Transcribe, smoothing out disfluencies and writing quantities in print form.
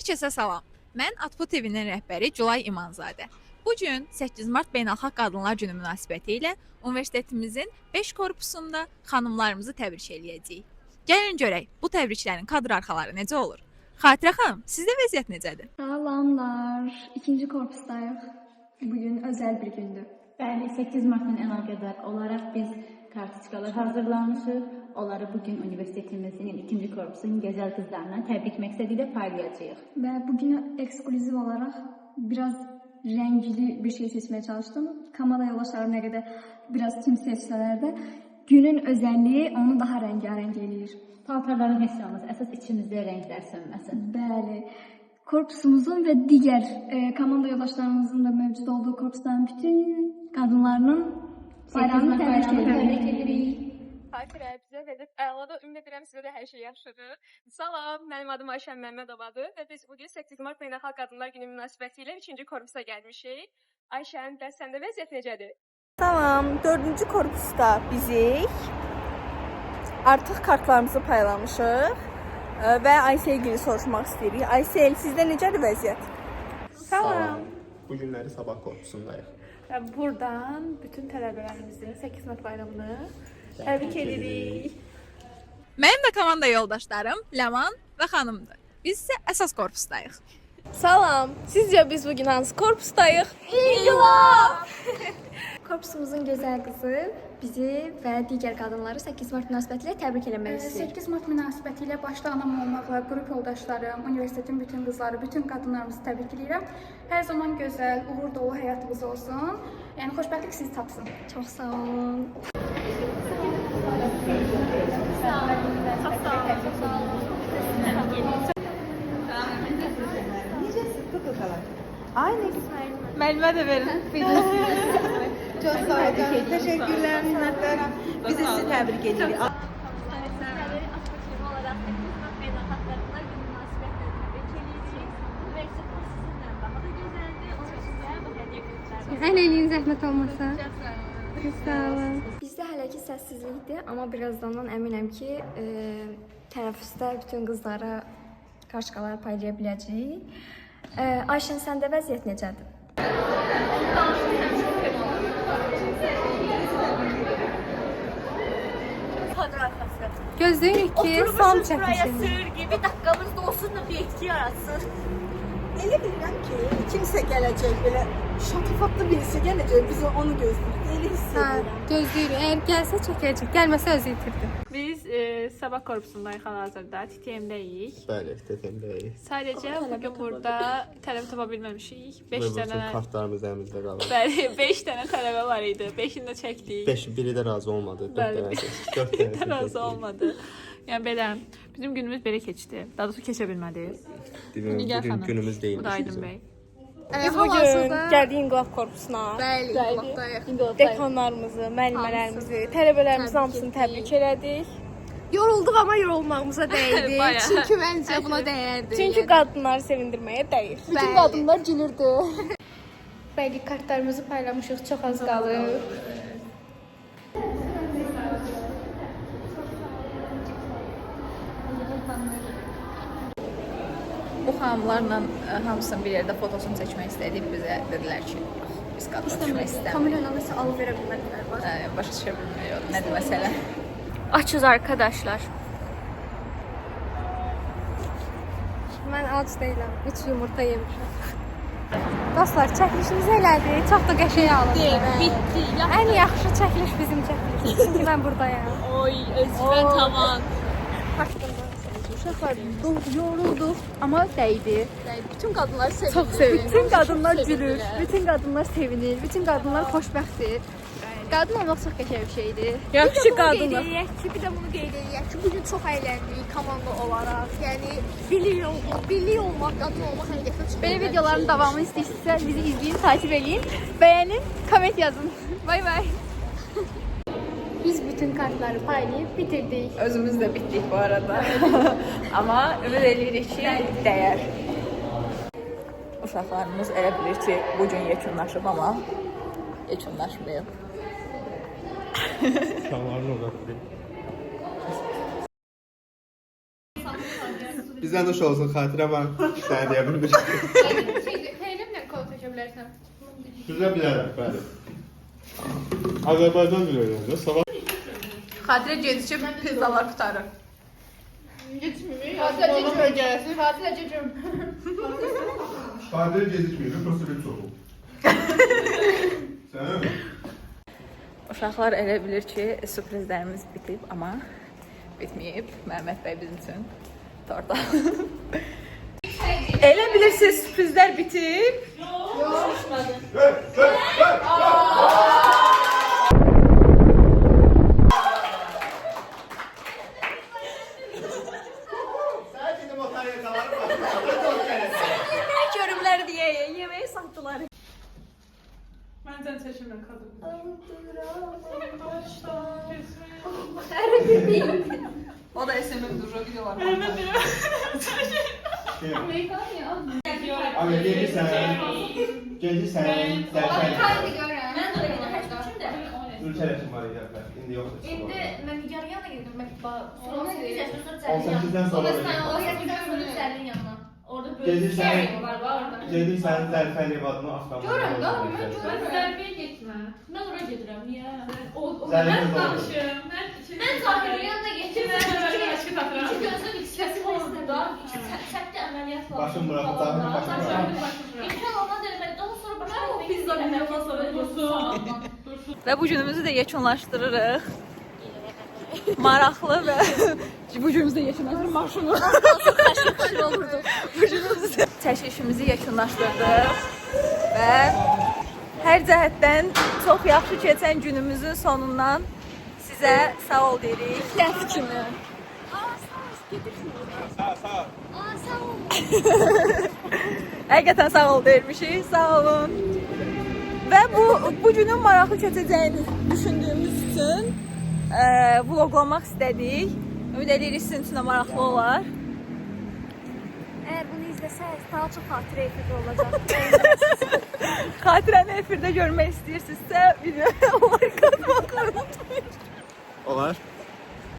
Hər kəsə salam. Mən Atpo TV-nin rəhbəri Gülay İmanzadə. Bu gün 8 mart Beynəlxalq Qadınlar Günü münasibətilə universitetimizin 5 korpusunda xanımlarımızı təbrik eləyəcəyik. Gəlin görək, bu təbriklərin kadr arxaları necə olur? Xatirə xanım, sizdə vəziyyət necədir? Salamlar. 2-ci korpusdayıq. Bugün özəl bir gündür. Bəli, 8 Martla əlaqədar olaraq biz kartoçkalar hazırlamışıq. Onları bugün universitetimizin 2-ci korpusunun gözəl qızlarına təbrik məqsədilə paylayacağıq. Və bugün ekskluziv olaraq biraz rəngli bir şey seçmeye çalıştım. Kamera yoldaşları nə qədər biraz tüm seçsələr də günün özəlliyi onu daha rəngarəng eləyir. Paltarların heç olmaz, əsas içimizdə rənglər sönməsin. Bəli. Korpusumuzun və digər komanda yoldaşlarımızın da mövcud olduğu korpusların bütün qadınlarının bayramını təbrik edirik. Xatirə, bizə vəziyyət əladır. Ümid edirəm sizə də hər şey yaxşıdır. Salam, mənim adım Ayşən Məmmədovadır və biz bugün 8 Mart Beynəlxalq Qadınlar Günü münasibətilə 3-cü korpusa gəlmişik. Ayşən, bəs səndə vəziyyət necədir? Salam, 4-cü korpusda bizik. Artıq kartlarımızı paylamışıq və Aysel gili soruşmaq istəyirik. Aysel, sizdə necədir vəziyyət? Salam. Bu günləri sabah korpusundayıq. Buradan bütün tələbələrimizin 8 Mart bayramını təbrik edirik. Mənim də komanda yoldaşlarım Ləman və xanımdır. Biz isə əsas korpusdayıq. Salam, sizcə biz bugün hansı korpusdayıq? Korpusumuzun gözəl qızı bizi və digər qadınları 8 Mart münasibətilə təbrik eləmək istəyir. 8 Mart münasibətilə başda anam olmaqla qrup yoldaşlarım, universitetin bütün qızları, bütün qadınlarımızı təbrik edirəm. Hər zaman gözəl, uğur dolu həyatımız olsun. Yəni xoşbəxtlik sizi tapsın. Çox sağ olun. Müəllimə də verin. Çox sağ olun. Təşəkkürlər, minnətdaram. Biz də sizi təbrik edirik. Əl eləyin zəhmət olmasa. Sağ olun. Bizdə hələ ki səssizlikdir, amma birazdandan əminəm ki, tənəffüsdə bütün qızlara kartkalar paylaya biləcəyik. Ayşən, səndə vəziyyət necədir? Gözləyirik ki, son çəkilsin. Sığır gibi dakikamız dolsun da bir etki yaratsın. Elə bilirəm ki, kimsə gələcək belə şatafatlı birisi gələcək, biz onu gözləyirik. Elə hiss edirəm. Gözləyirik. Əgər gəlsə çəkəcək, gəlməsə özü itirdi. Biz sabah korpusundayıq hal-hazırda, TTM-dəyik. Bəli, TTM-dəyik. Sadəcə bugün burada tələbə tapa bilməmişik. 5 Bütün dənə kartlarımız əlimizdə qalır. Bəli, 5 dənə tələbə var idi. 5-ini də çəkdik. Biri də razı olmadı. 4 Bəli, dənə seçdik. 4 Bir dənə də razı seçdik. olmadı. Yəni belə, bizim günümüz belə keçdi. Daha doğrusu keçə bilmədi. Bugün günümüz Bu değilmiş da Aydın bizim. bəy. Bugün gəldik İnqilab korpusuna. Bəli, Dekanlarımızı, müəllimlərimizi, tələbələrimizin hamısını təbrik elədik. Yorulduq, amma yorulmağımıza dəydi. Bayağı. Çünki məncə buna dəyərdi. Çünki qadınları sevindirməyə dəyir. bütün qadınlar gülürdü. Bəli, kartlarımızı paylamışıq, çox az qalır. Bu xanımlarla hamısının bir yerdə fotosunu çəkmək istədik. Bizə dedilər ki, yox, biz qadın düşmək istəmirik. Kameralarla isə alı verə bilmədilər. Başa düşə bilmirik, nədir məsələ? Açız arkadaşlar. Mən ac deyiləm. 3 yumurta yemişəm. Dostlar, çəkilişimizi elədik. Çox da qəşəng alındı. Bitti. Ən yaxşı çəkiliş bizim çəkilişimiz. Çünki mən buradayam. Oy, özgüvən tavan. Uşaqlar, yorulduq, amma dəydi. Bütün qadınları sevindik. Çox sevindik. Bütün qadınlar gülür, bütün qadınlar sevinir, bütün qadınlar xoşbəxtdir. Qadın olmaq çox qəşəng bir şeydir. Yaxşı qadınlar. Bir də bunu qeyd edək ki, bugün çox əyləndik komanda olaraq. Yəni birlik olmaq, qadın olmaq həqiqətən çox. Belə videoların davamını istəyirsinizsə bizi izləyin, takip edin, bəyənin, komment yazın. Bay bay. Biz bütün kartları paylayıb bitirdik. Özümüz də bitdik bu arada. Amma ümid edirik ki, dəyər. Uşaqlarımız elə bilir ki, bugün yekunlaşıb, amma yekunlaşmayıb. Uşaqların orada. Bizden hoş olsun xatirə ben sənə deyə bilmirəm. Peynirlə kol çəkə bilərsən. Düzə bilərəm, bəli. Azərbaycan dili öyrəndə sabah Xatirə gedişib pizzalar qutarır. Xatirə gecikməyir, prosta bir çoxu. Sən? Uşaqlar elə bilir ki, sürprizlərimiz bitib, amma bitməyib. Məhəmməd bəy bizim üçün torta. Elə bilirsiniz, sürprizlər bitib. Görümlər deyə yeməyi satdılar. Məndən çəkinmə qadın. O da SMM duruyor videolar. Abi gelirsən, zərfəli. Ülkələşim var idi, indi yoxdur. İndi mən Nigarıya da gedirdim. Mən 18-dən sonra da Orada Gedirsən, var orada. gedirsən zərfəli adını avtomat. Görürəm də, Mən zərbəyə getmə. Mən ora gedirəm. Niyə? Zərbəyə Mən doğru. danışım. Mən Zahirin yanına getmirəm. Eski tatıram. İki gözün ikisi orada. İki səhvdə əməliyyat var. Başım bırakıb, başım bırakıb. İmkan olmadı demək. Daha sonra başa pizza əməliyyat sonra dursun. Və bu günümüzü də yekunlaşdırırıq. Maraqlı və bu günümüzü də yekunlaşdırırıq. Maşını. Bu günümüzü də çəkilişimizi yekunlaşdırdıq. Və hər cəhətdən çox yaxşı keçən günümüzün sonundan sizə sağ ol deyirik. Kənd kimi. Həqiqətən sağ ol deyirmişik. Sağ olun. Və bu günün maraqlı keçəcəyini düşündüyümüz üçün vloglamaq istədik. Ümid edirik sizin üçün də maraqlı olar. Əgər bunu izləsəz, daha çox xatirə efirdə olacaq. Xatirəni efirdə görmək istəyirsinizsə, videoya like atmağı unutmayın. Olar.